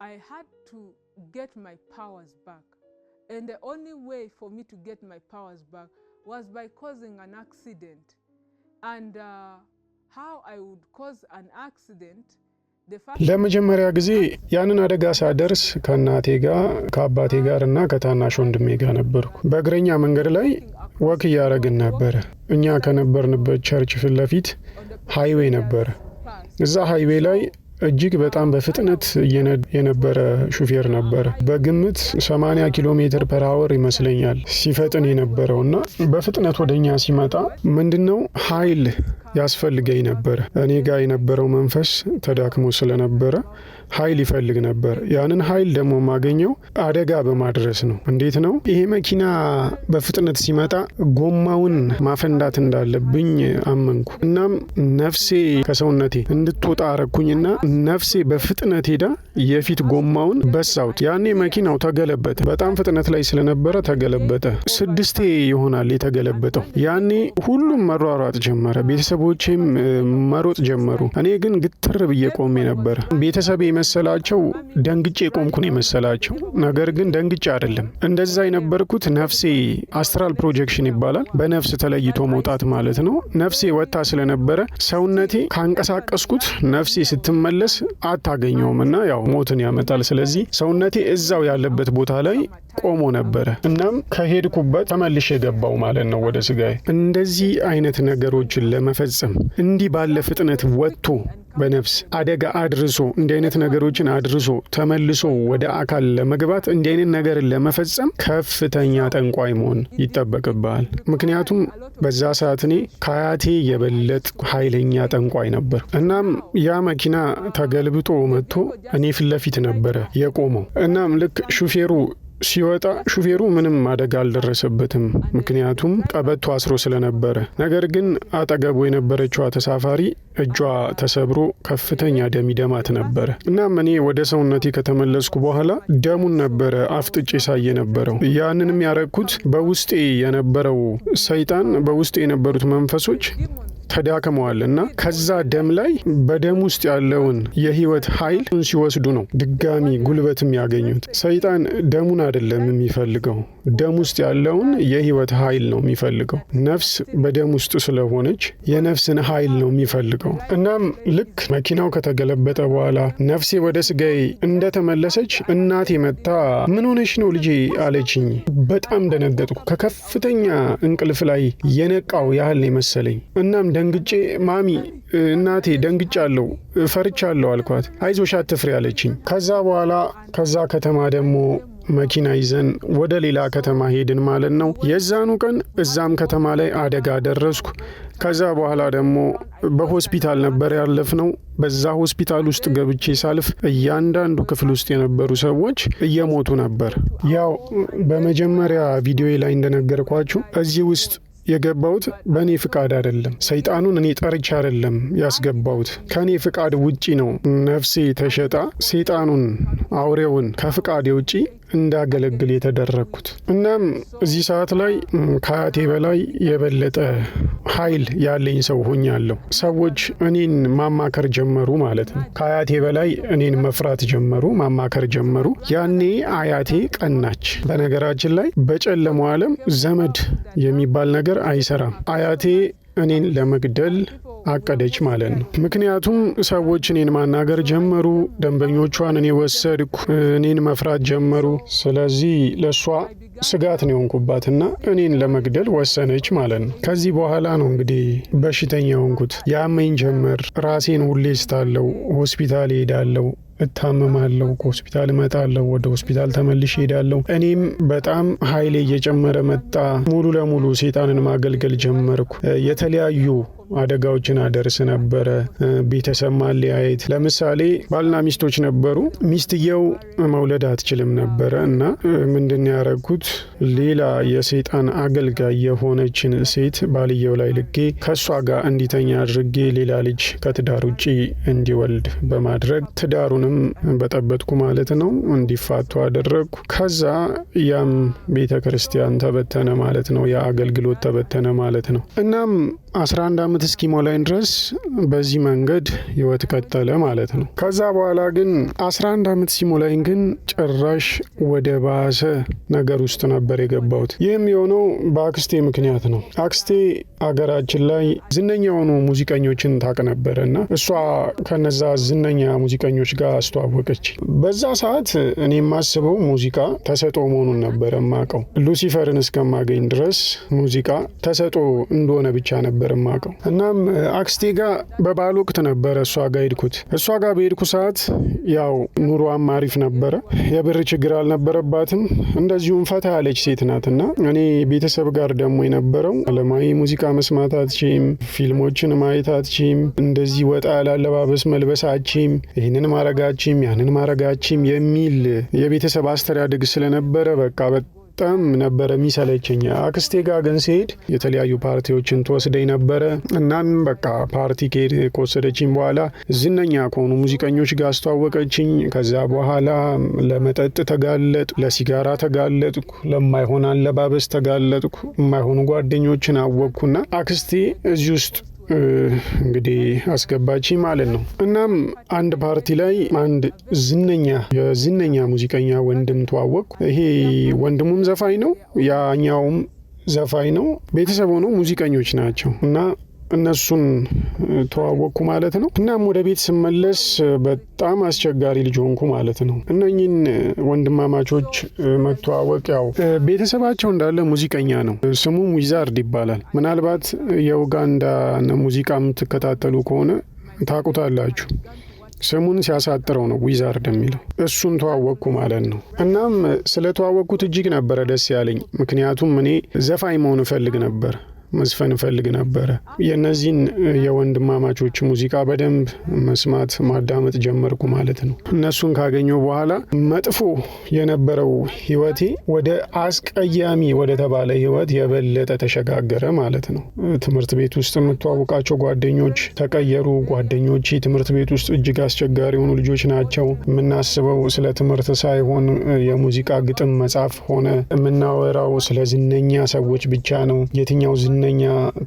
I had to get my powers back. And the only way for me to get my powers back was by causing an accident. And how I would cause an accident, ለመጀመሪያ ጊዜ ያንን አደጋ ሳደርስ ከናቴ ጋር ከአባቴ ጋርና ከታናሽ ወንድሜ ጋር ነበርኩ። በእግረኛ መንገድ ላይ ወክ ያረግን ነበር። እኛ ከነበርንበት ቸርች ፊት ለፊት ሃይዌይ ነበር። እዛ ሃይዌይ ላይ እጅግ በጣም በፍጥነት የነበረ ሹፌር ነበር። በግምት 80 ኪሎ ሜትር ፐር አወር ይመስለኛል ሲፈጥን የነበረውና በፍጥነት ወደኛ ሲመጣ ምንድነው ኃይል ያስፈልገኝ ነበር። እኔ ጋር የነበረው መንፈስ ተዳክሞ ስለነበረ ኃይል ይፈልግ ነበር። ያንን ኃይል ደግሞ ማገኘው አደጋ በማድረስ ነው። እንዴት ነው? ይሄ መኪና በፍጥነት ሲመጣ ጎማውን ማፈንዳት እንዳለብኝ አመንኩ። እናም ነፍሴ ከሰውነቴ እንድትወጣ አረኩኝና ነፍሴ በፍጥነት ሄዳ የፊት ጎማውን በሳውት። ያኔ መኪናው ተገለበጠ። በጣም ፍጥነት ላይ ስለነበረ ተገለበጠ። 6 ይሆናል የተገለበጠው። ያኔ ሁሉም መሯሯጥ ጀመረ። ቤተሰቦቼም መሮጥ ጀመሩ። እኔ ግን ግትር ብዬ ቆሜ ነበር። ቤተሰቤ መሰላቸው ደንግጬ ቆምኩ ነው መሰላቸው። ነገር ግን ደንግጬ አይደለም። እንደዛ የነበርኩት ነፍሴ አስትራል ፕሮጀክሽን ይባላል። በነፍስ ተለይቶ መውጣት ማለት ነው። ነፍሴ ወጣ ስለነበረ ሰውነቴ ካንቀሳቀስኩት ነፍሴ ስትመለስ አታገኘውምና ያው ሞትን ያመጣል። ስለዚህ ሰውነቴ እዛው ያለበት ቦታ ላይ ቆሞ ነበረ። እናም ከሄድኩበት ተመልሼ ገባው ማለት ነው ወደ ስጋዬ። እንደዚህ አይነት ነገሮችን ለመፈጸም እንዲህ ባለ ፍጥነት ወጥቶ በነፍስ አደጋ አድርሶ እንዲህ አይነት ነገሮችን አድርሶ ተመልሶ ወደ አካል ለመግባት እንዲህ አይነት ነገር ለመፈጸም ከፍተኛ ጠንቋይ መሆን ይጠበቅብሃል። ምክንያቱም በዛ ሰዓት እኔ ከአያቴ የበለጠ ኃይለኛ ጠንቋይ ነበር። እናም ያ መኪና ተገልብጦ መጥቶ እኔ ፊት ለፊት ነበረ የቆመው። እናም ልክ ሹፌሩ ሲወጣ ሹፌሩ ምንም አደጋ አልደረሰበትም፣ ምክንያቱም ቀበቶ አስሮ ስለነበረ። ነገር ግን አጠገቡ የነበረችው ተሳፋሪ እጇ ተሰብሮ ከፍተኛ ደም ይደማት ነበር። እናም እኔ ወደ ሰውነቴ ከተመለስኩ በኋላ ደሙን ነበረ አፍጥጬ ሳየ ነበረው። ያንንም ያረኩት በውስጤ የነበረው ሰይጣን፣ በውስጤ የነበሩት መንፈሶች ተዳክመዋልና ከዛ ደም ላይ በደም ውስጥ ያለውን የህይወት ኃይል ሲወስዱ ነው ድጋሚ ጉልበት የሚያገኙት። ሰይጣን ደሙን አይደለም የሚፈልገው፣ ደም ውስጥ ያለውን የህይወት ኃይል ነው የሚፈልገው። ነፍስ በደም ውስጥ ስለሆነች የነፍስን ኃይል ነው የሚፈልገው። እናም ልክ መኪናው ከተገለበጠ በኋላ ነፍሴ ወደ ስጋዬ እንደተመለሰች እናቴ መጣ። ምን ሆነሽ ነው ልጄ አለችኝ። በጣም ደነገጥኩ። ከከፍተኛ እንቅልፍ ላይ የነቃው ያህል መሰለኝ። እናም ደንግጬ ማሚ እናቴ ደንግጫለሁ፣ ፈርቻለሁ አልኳት። አይዞሽ አትፍሪ አለችኝ። ከዛ በኋላ ከዛ ከተማ ደግሞ መኪና ይዘን ወደ ሌላ ከተማ ሄድን ማለት ነው። የዛኑ ቀን እዛም ከተማ ላይ አደጋ ደረስኩ። ከዛ በኋላ ደግሞ በሆስፒታል ነበር ያለፍነው። በዛ ሆስፒታል ውስጥ ገብቼ ሳልፍ እያንዳንዱ ክፍል ውስጥ የነበሩ ሰዎች እየሞቱ ነበር። ያው በመጀመሪያ ቪዲዮ ላይ እንደነገርኳችሁ እዚህ ውስጥ የገባሁት በእኔ ፍቃድ አይደለም። ሰይጣኑን እኔ ጠርቼ አይደለም ያስገባሁት። ከእኔ ፍቃድ ውጪ ነው ነፍሴ ተሸጣ ሰይጣኑን አውሬውን ከፍቃዴ ውጪ እንዳገለግል የተደረግኩት። እናም እዚህ ሰዓት ላይ ከአያቴ በላይ የበለጠ ኃይል ያለኝ ሰው ሆኛለሁ። ሰዎች እኔን ማማከር ጀመሩ ማለት ነው። ከአያቴ በላይ እኔን መፍራት ጀመሩ፣ ማማከር ጀመሩ። ያኔ አያቴ ቀናች። በነገራችን ላይ በጨለማው ዓለም ዘመድ የሚባል ነገር አይሰራም። አያቴ እኔን ለመግደል አቀደች ማለት ነው። ምክንያቱም ሰዎች እኔን ማናገር ጀመሩ። ደንበኞቿን እኔ ወሰድኩ፣ እኔን መፍራት ጀመሩ። ስለዚህ ለሷ ስጋት ነው የሆንኩባትና እኔን ለመግደል ወሰነች ማለት ነው። ከዚህ በኋላ ነው እንግዲህ በሽተኛ ሆንኩት። ያመኝ ጀመር። ራሴን ሁሌ ስታለው ሆስፒታል ሄዳለው፣ እታመማለሁ፣ ከሆስፒታል እመጣለሁ፣ ወደ ሆስፒታል ተመልሼ ሄዳለሁ። እኔም በጣም ኃይሌ እየጨመረ መጣ። ሙሉ ለሙሉ ሰይጣንን ማገልገል ጀመርኩ። የተለያዩ አደጋዎችን አደርስ ነበረ። ቤተሰብ ማለያየት፣ ለምሳሌ ባልና ሚስቶች ነበሩ። ሚስትየው መውለድ አትችልም ነበረ እና ምንድን ያረኩት ሌላ የሰይጣን አገልጋይ የሆነችን ሴት ባልየው ላይ ልጌ ከሷ ጋር እንዲተኛ አድርጌ ሌላ ልጅ ከትዳር ውጪ እንዲወልድ በማድረግ ትዳሩንም በጠበጥኩ ማለት ነው። እንዲፋቱ አደረግኩ። ከዛ ያም ቤተ ክርስቲያን ተበተነ ማለት ነው። ያ አገልግሎት ተበተነ ማለት ነው። እናም 11 ዓመት እስኪሞላኝ ድረስ በዚህ መንገድ ህይወት ቀጠለ ማለት ነው። ከዛ በኋላ ግን 11 ዓመት ሲሞላኝ ግን ጭራሽ ወደ ባሰ ነገር ውስጥ ነበር የገባሁት። ይህም የሆነው በአክስቴ ምክንያት ነው። አክስቴ አገራችን ላይ ዝነኛ የሆኑ ሙዚቀኞችን ታውቅ ነበርና እሷ ከነዛ ዝነኛ ሙዚቀኞች ጋር አስተዋወቀች። በዛ ሰዓት እኔ የማስበው ሙዚቃ ተሰጥኦ መሆኑን ነበር የማውቀው። ሉሲፈርን እስከማገኝ ድረስ ሙዚቃ ተሰጥኦ እንደሆነ ብቻ ነበር የማውቀው። እናም አክስቴ ጋር በበዓል ወቅት ነበረ እሷ ጋር ሄድኩት። እሷ ጋር በሄድኩ ሰዓት ያው ኑሮዋም አሪፍ ነበረ፣ የብር ችግር አልነበረባትም። እንደዚሁም ፈታ ያለች ሴት ናትና እኔ ቤተሰብ ጋር ደግሞ የነበረው ዓለማዊ ሙዚቃ መስማት አትችም፣ ፊልሞችን ማየት አትችም፣ እንደዚህ ወጣ ያለ አለባበስ መልበስ አትችም፣ ይህንን ማረጋችም ያንን ማረጋችም የሚል የቤተሰብ አስተዳደግ ስለነበረ በቃ በጣም ነበረ የሚሰለቸኝ። አክስቴ ጋር ግን ሲሄድ የተለያዩ ፓርቲዎችን ትወስደኝ ነበረ። እናም በቃ ፓርቲ ከወሰደችኝ በኋላ ዝነኛ ከሆኑ ሙዚቀኞች ጋር አስተዋወቀችኝ። ከዛ በኋላ ለመጠጥ ተጋለጥኩ፣ ለሲጋራ ተጋለጥኩ፣ ለማይሆን አለባበስ ተጋለጥኩ፣ የማይሆኑ ጓደኞችን አወቅኩና አክስቴ እዚህ ውስጥ እንግዲህ አስገባችኝ ማለት ነው። እናም አንድ ፓርቲ ላይ አንድ የዝነኛ ሙዚቀኛ ወንድም ተዋወቅኩ። ይሄ ወንድሙም ዘፋኝ ነው፣ ያኛውም ዘፋኝ ነው። ቤተሰብ ሆነው ሙዚቀኞች ናቸው እና እነሱን ተዋወቅኩ ማለት ነው። እናም ወደ ቤት ስመለስ በጣም አስቸጋሪ ልጅ ሆንኩ ማለት ነው። እነኚህን ወንድማማቾች መተዋወቅ ያው ቤተሰባቸው እንዳለ ሙዚቀኛ ነው። ስሙም ዊዛርድ ይባላል። ምናልባት የኡጋንዳ ሙዚቃ የምትከታተሉ ከሆነ ታውቁታላችሁ። ስሙን ሲያሳጥረው ነው ዊዛርድ የሚለው። እሱን ተዋወቅኩ ማለት ነው። እናም ስለተዋወቅኩት እጅግ ነበረ ደስ ያለኝ። ምክንያቱም እኔ ዘፋኝ መሆን እፈልግ ነበር፣ መዝፈን እፈልግ ነበረ። የነዚህን የወንድማማቾች ሙዚቃ በደንብ መስማት ማዳመጥ ጀመርኩ ማለት ነው። እነሱን ካገኘው በኋላ መጥፎ የነበረው ህይወቴ ወደ አስቀያሚ ወደ ተባለ ህይወት የበለጠ ተሸጋገረ ማለት ነው። ትምህርት ቤት ውስጥ የምተዋወቃቸው ጓደኞች ተቀየሩ። ጓደኞቼ ትምህርት ቤት ውስጥ እጅግ አስቸጋሪ የሆኑ ልጆች ናቸው። የምናስበው ስለ ትምህርት ሳይሆን የሙዚቃ ግጥም መጻፍ ሆነ የምናወራው ስለ ዝነኛ ሰዎች ብቻ ነው። የትኛው ዝነኛ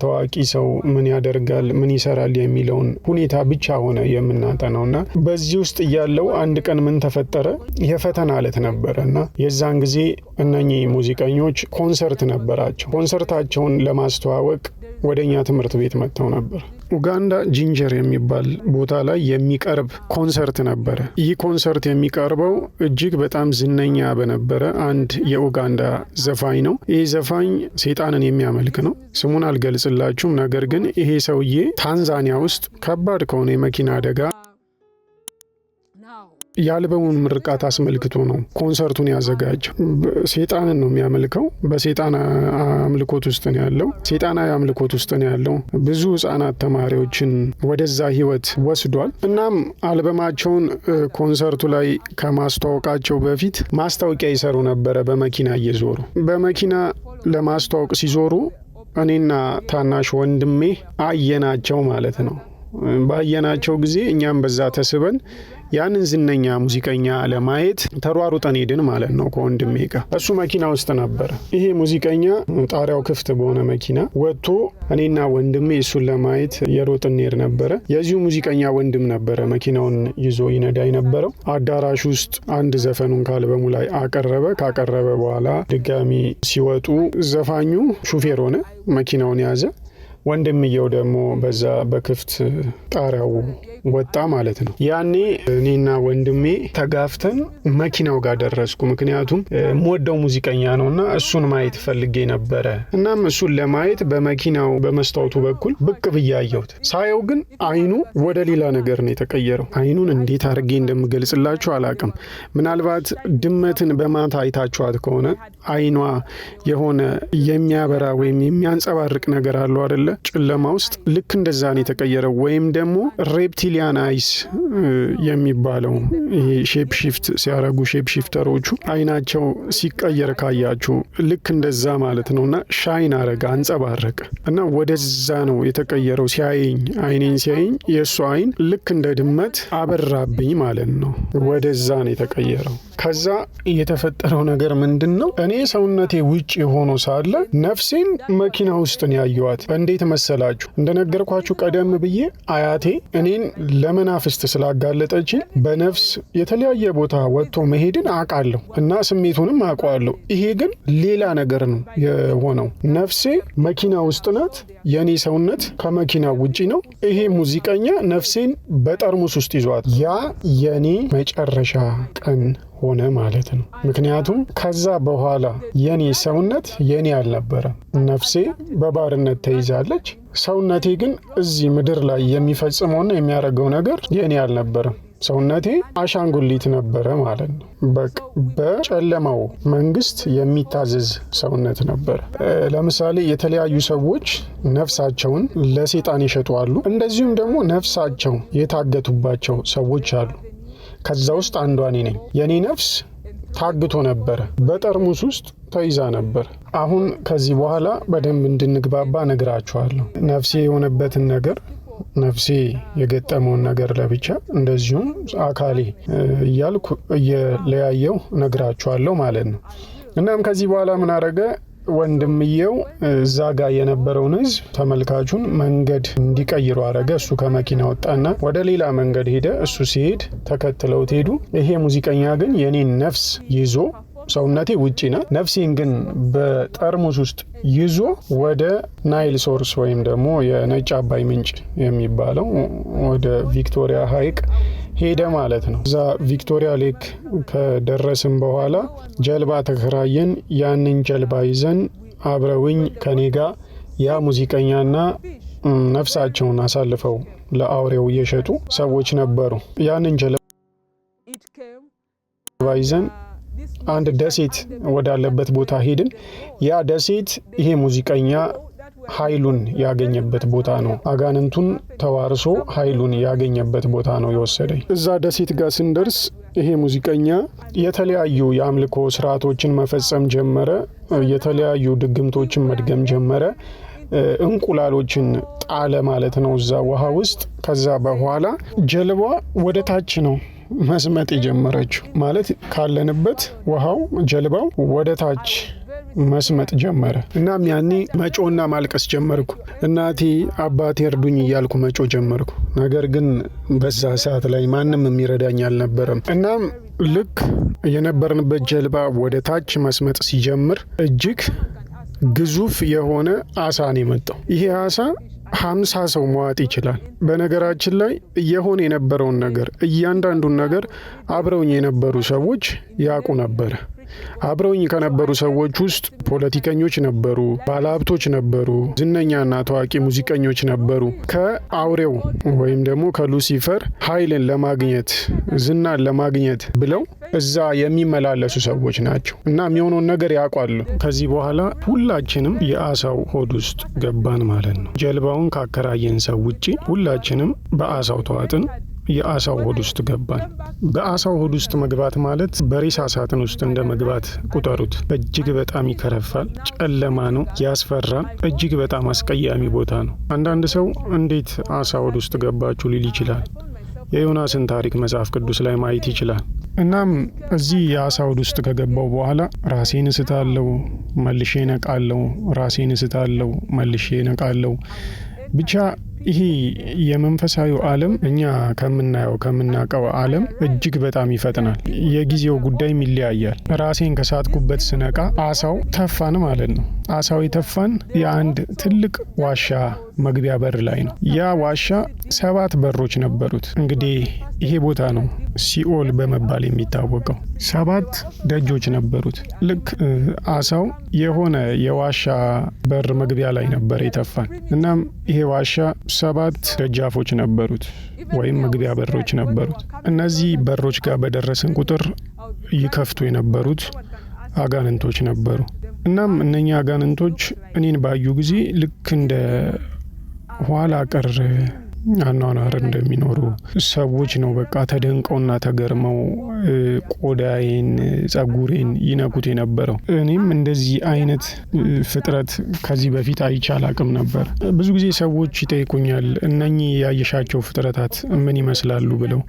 ታዋቂ ሰው ምን ያደርጋል፣ ምን ይሰራል የሚለውን ሁኔታ ብቻ ሆነ የምናጠናውና በዚህ ውስጥ እያለው አንድ ቀን ምን ተፈጠረ? የፈተና ዕለት ነበረና የዛን ጊዜ እነኚህ ሙዚቀኞች ኮንሰርት ነበራቸው። ኮንሰርታቸውን ለማስተዋወቅ ወደኛ ትምህርት ቤት መጥተው ነበር። ኡጋንዳ ጂንጀር የሚባል ቦታ ላይ የሚቀርብ ኮንሰርት ነበረ። ይህ ኮንሰርት የሚቀርበው እጅግ በጣም ዝነኛ በነበረ አንድ የኡጋንዳ ዘፋኝ ነው። ይህ ዘፋኝ ሰይጣንን የሚያመልክ ነው። ስሙን አልገልጽላችሁም። ነገር ግን ይሄ ሰውዬ ታንዛኒያ ውስጥ ከባድ ከሆነ የመኪና አደጋ የአልበሙን ምርቃት አስመልክቶ ነው ኮንሰርቱን ያዘጋጀው። ሰይጣንን ነው የሚያመልከው። በሰይጣን አምልኮት ውስጥ ነው ያለው። ሰይጣናዊ አምልኮት ውስጥ ነው ያለው። ብዙ ህጻናት ተማሪዎችን ወደዛ ህይወት ወስዷል። እናም አልበማቸውን ኮንሰርቱ ላይ ከማስተዋወቃቸው በፊት ማስታወቂያ ይሰሩ ነበረ። በመኪና እየዞሩ በመኪና ለማስተዋወቅ ሲዞሩ እኔና ታናሽ ወንድሜ አየናቸው ማለት ነው። ባየናቸው ጊዜ እኛም በዛ ተስበን ያንን ዝነኛ ሙዚቀኛ ለማየት ተሯሩጠን ሄድን ማለት ነው ከወንድሜ ጋር። እሱ መኪና ውስጥ ነበር። ይሄ ሙዚቀኛ ጣሪያው ክፍት በሆነ መኪና ወጥቶ እኔና ወንድሜ እሱን ለማየት የሮጥን ሄድ ነበረ። የዚሁ ሙዚቀኛ ወንድም ነበረ መኪናውን ይዞ ይነዳ የነበረው። አዳራሽ ውስጥ አንድ ዘፈኑን ከአልበሙ ላይ አቀረበ። ካቀረበ በኋላ ድጋሚ ሲወጡ ዘፋኙ ሹፌር ሆነ፣ መኪናውን ያዘ። ወንድምየው ደግሞ በዛ በክፍት ጣሪያው ወጣ ማለት ነው። ያኔ እኔና ወንድሜ ተጋፍተን መኪናው ጋር ደረስኩ። ምክንያቱም የምወደው ሙዚቀኛ ነውና እሱን ማየት ፈልጌ ነበረ። እናም እሱን ለማየት በመኪናው በመስታወቱ በኩል ብቅ ብዬ አየሁት። ሳየው ግን አይኑ ወደ ሌላ ነገር ነው የተቀየረው። አይኑን እንዴት አድርጌ እንደምገልጽላችሁ አላቅም። ምናልባት ድመትን በማታ አይታችኋት ከሆነ አይኗ የሆነ የሚያበራ ወይም የሚያንጸባርቅ ነገር አለው አይደለ? ጨለማ ውስጥ ልክ እንደዛ ነው የተቀየረው። ወይም ደግሞ ሬፕቲሊያን አይስ የሚባለው ይሄ ሼፕ ሺፍት ሲያረጉ ሼፕ ሺፍተሮቹ አይናቸው ሲቀየር ካያችሁ ልክ እንደዛ ማለት ነውና ሻይን አረጋ፣ አንጸባረቀ እና ወደዛ ነው የተቀየረው። ሲያየኝ አይኔን ሲያየኝ የእሱ አይን ልክ እንደ ድመት አበራብኝ ማለት ነው። ወደዛ ነው የተቀየረው። ከዛ የተፈጠረው ነገር ምንድን ነው? እኔ ሰውነቴ ውጭ ሆኖ ሳለ ነፍሴን መኪና ውስጥ ነው ያየዋት። እንዴት እንዴት መሰላችሁ? እንደነገርኳችሁ ቀደም ብዬ አያቴ እኔን ለመናፍስት ስላጋለጠች በነፍስ የተለያየ ቦታ ወጥቶ መሄድን አውቃለሁ እና ስሜቱንም አውቀዋለሁ። ይሄ ግን ሌላ ነገር ነው የሆነው። ነፍሴ መኪና ውስጥ ናት፣ የኔ ሰውነት ከመኪና ውጪ ነው። ይሄ ሙዚቀኛ ነፍሴን በጠርሙስ ውስጥ ይዟት፣ ያ የኔ መጨረሻ ቀን ሆነ ማለት ነው። ምክንያቱም ከዛ በኋላ የኔ ሰውነት የኔ አልነበረም። ነፍሴ በባርነት ተይዛለች። ሰውነቴ ግን እዚህ ምድር ላይ የሚፈጽመውና የሚያደርገው ነገር የኔ አልነበረም። ሰውነቴ አሻንጉሊት ነበረ ማለት ነው። በጨለማው መንግስት የሚታዘዝ ሰውነት ነበረ። ለምሳሌ የተለያዩ ሰዎች ነፍሳቸውን ለሰይጣን ይሸጡአሉ። እንደዚሁም ደግሞ ነፍሳቸው የታገቱባቸው ሰዎች አሉ። ከዛ ውስጥ አንዷ እኔ ነኝ። የኔ ነፍስ ታግቶ ነበረ፣ በጠርሙስ ውስጥ ተይዛ ነበር። አሁን ከዚህ በኋላ በደንብ እንድንግባባ ነግራችኋለሁ። ነፍሴ የሆነበትን ነገር፣ ነፍሴ የገጠመውን ነገር ለብቻ፣ እንደዚሁም አካሌ እያልኩ እየለያየው ነግራችኋለሁ ማለት ነው። እናም ከዚህ በኋላ ምን አረገ? ወንድምየው እዛ ጋር የነበረውን ህዝብ ተመልካቹን መንገድ እንዲቀይሩ አረገ። እሱ ከመኪና ወጣና ወደ ሌላ መንገድ ሄደ። እሱ ሲሄድ ተከትለውት ሄዱ። ይሄ ሙዚቀኛ ግን የኔን ነፍስ ይዞ፣ ሰውነቴ ውጪ ናት፣ ነፍሴን ግን በጠርሙስ ውስጥ ይዞ ወደ ናይል ሶርስ ወይም ደግሞ የነጭ አባይ ምንጭ የሚባለው ወደ ቪክቶሪያ ሐይቅ ሄደ ማለት ነው። እዛ ቪክቶሪያ ሌክ ከደረስን በኋላ ጀልባ ተከራየን። ያንን ጀልባ ይዘን አብረውኝ ከኔ ጋር ያ ሙዚቀኛና ነፍሳቸውን አሳልፈው ለአውሬው የሸጡ ሰዎች ነበሩ። ያንን ጀልባ ይዘን አንድ ደሴት ወዳለበት ቦታ ሄድን። ያ ደሴት ይሄ ሙዚቀኛ ኃይሉን ያገኘበት ቦታ ነው። አጋንንቱን ተዋርሶ ኃይሉን ያገኘበት ቦታ ነው የወሰደኝ። እዛ ደሴት ጋር ስንደርስ ይሄ ሙዚቀኛ የተለያዩ የአምልኮ ስርዓቶችን መፈጸም ጀመረ። የተለያዩ ድግምቶችን መድገም ጀመረ። እንቁላሎችን ጣለ ማለት ነው እዛ ውሃ ውስጥ። ከዛ በኋላ ጀልባ ወደ ታች ነው መስመጥ የጀመረችው። ማለት ካለንበት ውሃው ጀልባው ወደ ታች መስመጥ ጀመረ። እናም ያኔ መጮና ማልቀስ ጀመርኩ። እናቴ አባቴ እርዱኝ እያልኩ መጮ ጀመርኩ። ነገር ግን በዛ ሰዓት ላይ ማንም የሚረዳኝ አልነበረም። እናም ልክ የነበርንበት ጀልባ ወደ ታች መስመጥ ሲጀምር እጅግ ግዙፍ የሆነ አሳ ነው የመጣው። ይሄ አሳ 50 ሰው መዋጥ ይችላል። በነገራችን ላይ እየሆነ የነበረውን ነገር እያንዳንዱን ነገር አብረውኝ የነበሩ ሰዎች ያውቁ ነበር። አብረውኝ ከነበሩ ሰዎች ውስጥ ፖለቲከኞች ነበሩ፣ ባለሀብቶች ነበሩ፣ ዝነኛና ታዋቂ ሙዚቀኞች ነበሩ። ከአውሬው ወይም ደግሞ ከሉሲፈር ኃይልን ለማግኘት ዝናን ለማግኘት ብለው እዛ የሚመላለሱ ሰዎች ናቸው እና የሚሆነውን ነገር ያውቃሉ። ከዚህ በኋላ ሁላችንም የአሳው ሆድ ውስጥ ገባን ማለት ነው። ጀልባውን ካከራየን ሰው ውጪ ሁላችንም በአሳው ተዋጥን። የአሳው ሆድ ውስጥ ገባን። በአሳው ሆድ ውስጥ መግባት ማለት በሬሳ ሳጥን ውስጥ እንደ መግባት ቁጠሩት። እጅግ በጣም ይከረፋል፣ ጨለማ ነው፣ ያስፈራል። እጅግ በጣም አስቀያሚ ቦታ ነው። አንዳንድ ሰው እንዴት አሳ ሆድ ውስጥ ገባችሁ ሊል ይችላል። የዮናስን ታሪክ መጽሐፍ ቅዱስ ላይ ማየት ይችላል። እናም እዚህ የአሳ ሆድ ውስጥ ከገባው በኋላ ራሴን እስታለሁ፣ መልሼ ነቃለሁ፣ ራሴን እስታለሁ፣ መልሼ ነቃለሁ። ብቻ ይሄ የመንፈሳዊ ዓለም እኛ ከምናውቀው ዓለም እጅግ በጣም ይፈጥናል። የጊዜው ጉዳይም ይለያያል። ራሴን ከሳትኩበት ስነቃ አሳው ተፋን ማለት ነው። አሳው የተፋን የአንድ ትልቅ ዋሻ መግቢያ በር ላይ ነው። ያ ዋሻ 7 በሮች ነበሩት። እንግዲህ ይሄ ቦታ ነው ሲኦል በመባል የሚታወቀው። 7 ደጆች ነበሩት። ልክ አሳው የሆነ የዋሻ በር መግቢያ ላይ ነበር የተፋን። እናም ይሄ ዋሻ 7 ደጃፎች ነበሩት ወይም መግቢያ በሮች ነበሩት። እነዚህ በሮች ጋር በደረስን ቁጥር ይከፍቱ የነበሩት አጋንንቶች ነበሩ። እናም እነኛ አጋንንቶች እኔን ባዩ ጊዜ ልክ እንደ ኋላ ቀር አኗኗር እንደሚኖሩ ሰዎች ነው በቃ ተደንቀውና ተገርመው ቆዳዬን፣ ጸጉሬን ይነኩት የነበረው። እኔም እንደዚህ አይነት ፍጥረት ከዚህ በፊት አይቼ አላቅም ነበር። ብዙ ጊዜ ሰዎች ይጠይቁኛል እነኚህ ያየሻቸው ፍጥረታት ምን ይመስላሉ ብለው።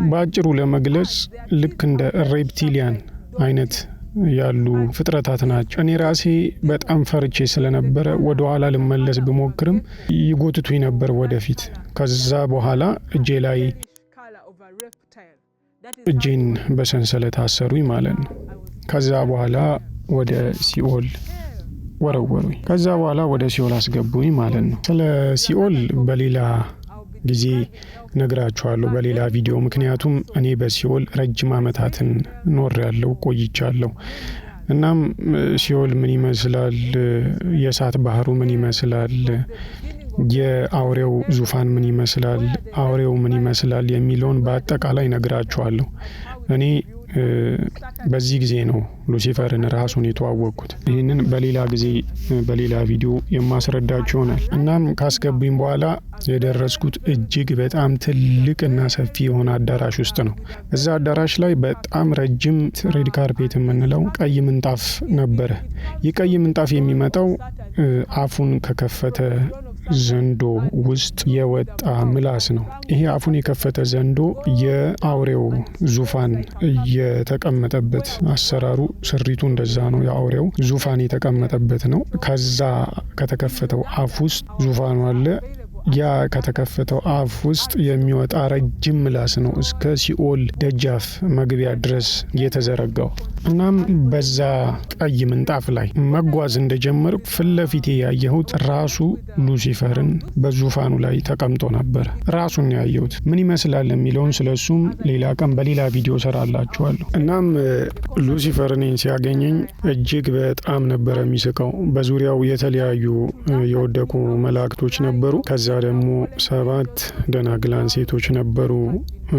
በአጭሩ ለመግለጽ ልክ እንደ ሬፕቲሊያን አይነት ያሉ ፍጥረታት ናቸው። እኔ ራሴ በጣም ፈርቼ ስለነበረ ወደ ኋላ ልመለስ ብሞክርም ይጎትቱኝ ነበር ወደፊት። ከዛ በኋላ እጄን በሰንሰለት አሰሩኝ ማለት ነው። ከዛ በኋላ ወደ ሲኦል ወረወሩኝ። ከዛ በኋላ ወደ ሲኦል አስገቡኝ ማለት ነው። ስለ ሲኦል በሌላ ጊዜ ነግራችኋለሁ በሌላ ቪዲዮ። ምክንያቱም እኔ በሲኦል ረጅም ዓመታትን ኖሬያለሁ ቆይቻለሁ። እናም ሲኦል ምን ይመስላል፣ የእሳት ባህሩ ምን ይመስላል፣ የአውሬው ዙፋን ምን ይመስላል፣ አውሬው ምን ይመስላል የሚለውን በአጠቃላይ ነግራችኋለሁ። እኔ በዚህ ጊዜ ነው ሉሲፈርን ራሱን የተዋወቅኩት። ይህንን በሌላ ጊዜ በሌላ ቪዲዮ የማስረዳችሁ ይሆናል። እናም ካስገቡኝ በኋላ የደረስኩት እጅግ በጣም ትልቅና ሰፊ የሆነ አዳራሽ ውስጥ ነው። እዛ አዳራሽ ላይ በጣም ረጅም ሬድ ካርፔት የምንለው ቀይ ምንጣፍ ነበረ። ይህ ቀይ ምንጣፍ የሚመጣው አፉን ከከፈተ ዘንዶ ውስጥ የወጣ ምላስ ነው። ይሄ አፉን የከፈተ ዘንዶ የአውሬው ዙፋን የተቀመጠበት አሰራሩ ስሪቱ እንደዛ ነው። የአውሬው ዙፋን የተቀመጠበት ነው። ከዛ ከተከፈተው አፍ ውስጥ ዙፋኑ አለ። ያ ከተከፈተው አፍ ውስጥ የሚወጣ ረጅም ምላስ ነው እስከ ሲኦል ደጃፍ መግቢያ ድረስ የተዘረጋው። እናም በዛ ቀይ ምንጣፍ ላይ መጓዝ እንደጀመርኩ ፊት ለፊቴ ያየሁት ራሱ ሉሲፈርን በዙፋኑ ላይ ተቀምጦ ነበር። ራሱን ያየሁት ምን ይመስላል የሚለውን ስለሱም ሌላ ቀን በሌላ ቪዲዮ ሰራላችኋለሁ። እናም ሉሲፈር እኔን ሲያገኘኝ እጅግ በጣም ነበረ የሚስቀው። በዙሪያው የተለያዩ የወደቁ መላእክቶች ነበሩ። ከዛ ደግሞ 7 ደናግላን ሴቶች ነበሩ።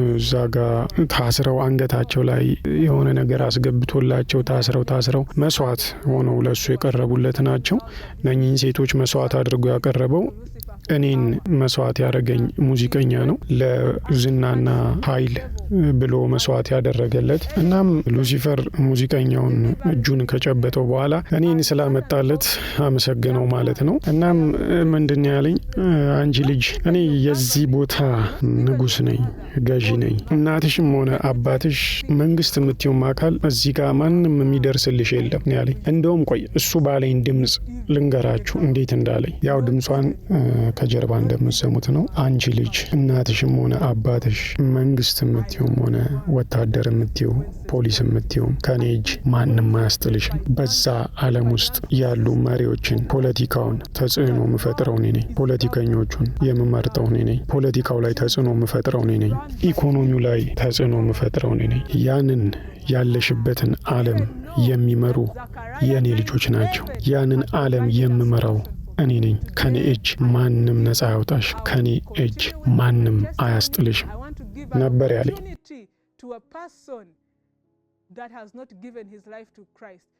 እዛ ጋር ታስረው አንገታቸው ላይ የሆነ ነገር አስገብቶላቸው ታስረው መስዋዕት ሆነው ለሱ የቀረቡለት ናቸው። እነኚህን ሴቶች መስዋዕት አድርጎ ያቀረበው እኔን መስዋዕት ያደረገኝ ሙዚቀኛ ነው። ለዝናና ኃይል ብሎ መስዋዕት ያደረገለት። እናም ሉሲፈር ሙዚቀኛውን እጁን ከጨበጠው በኋላ እኔን ስላመጣለት አመሰግነው ማለት ነው። እናም ምንድን ያለኝ፣ አንቺ ልጅ እኔ የዚህ ቦታ ንጉስ ነኝ፣ ገዢ ነኝ። እናትሽም ሆነ አባትሽ መንግስት የምትዩም አካል እዚህ ጋር ማንም የሚደርስልሽ የለም ያለኝ። እንደውም ቆይ እሱ ባለኝ ድምጽ ልንገራችሁ እንዴት እንዳለኝ። ያው ድምጿን ከጀርባ እንደምትሰሙት ነው። አንቺ ልጅ እናትሽም ሆነ አባትሽ መንግስት የምትዩም ሆነ ወታደር የምትዩ ፖሊስ የምትዩ ከኔ እጅ ማንም አያስጥልሽም። በዛ ዓለም ውስጥ ያሉ መሪዎችን፣ ፖለቲካውን ተጽዕኖ የምፈጥረው እኔ ነኝ። ፖለቲከኞቹን የምመርጠው እኔ ነኝ። ፖለቲካው ላይ ተጽዕኖ የምፈጥረው እኔ ነኝ። ኢኮኖሚው ላይ ተጽዕኖ የምፈጥረው እኔ ነኝ። ያንን ያለሽበትን ዓለም የሚመሩ የኔ ልጆች ናቸው። ያንን ዓለም የምመራው እኔ ነኝ። ከኔ እጅ ማንም ነፃ ያውጣሽ፣ ከኔ እጅ ማንም አያስጥልሽም ነበር ያለኝ። that has not given his life to Christ,